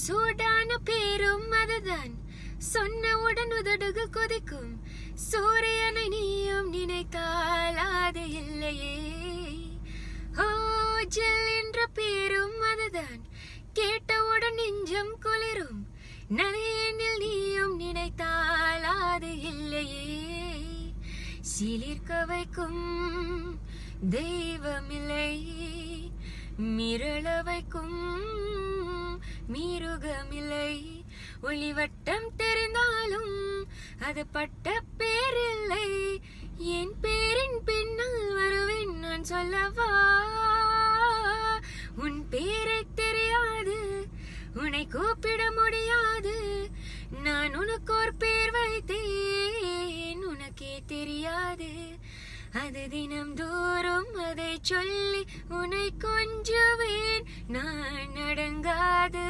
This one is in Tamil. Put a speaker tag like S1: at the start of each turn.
S1: சூடான பேரும் அதுதான், சொன்னவுடன் உதடுகள் கொதிக்கும். சூரியனை நீயும் நினைத்தால் அது இல்லையே. ஓ ஜில் என்ற பேரும் அதுதான், கேட்டவுடன் நெஞ்சம் குளிரும். நதியெனில் நீயும் நினைத்தால் அது இல்லையே. சிலிர்க்க வைக்கும் தெய்வமில்லை, மிரள வைக்கும் மிருகமில்லை. ஒளிவட்டம் தெரிந்தாலும் அது பட்ட பேரில்லை. என் பேரின் பின்னால் வருவேன் நான் சொல்லவா. உன் பேரை தெரியாது, உன்னை கூப்பிட முடியாது. நான் உனக்கு ஒரு பேர் வைத்தேன், உனக்கே தெரியாது. அது தினம் தோறும் அதை சொல்லி உன்னை கொஞ்சுவேன். நான் அடங்காது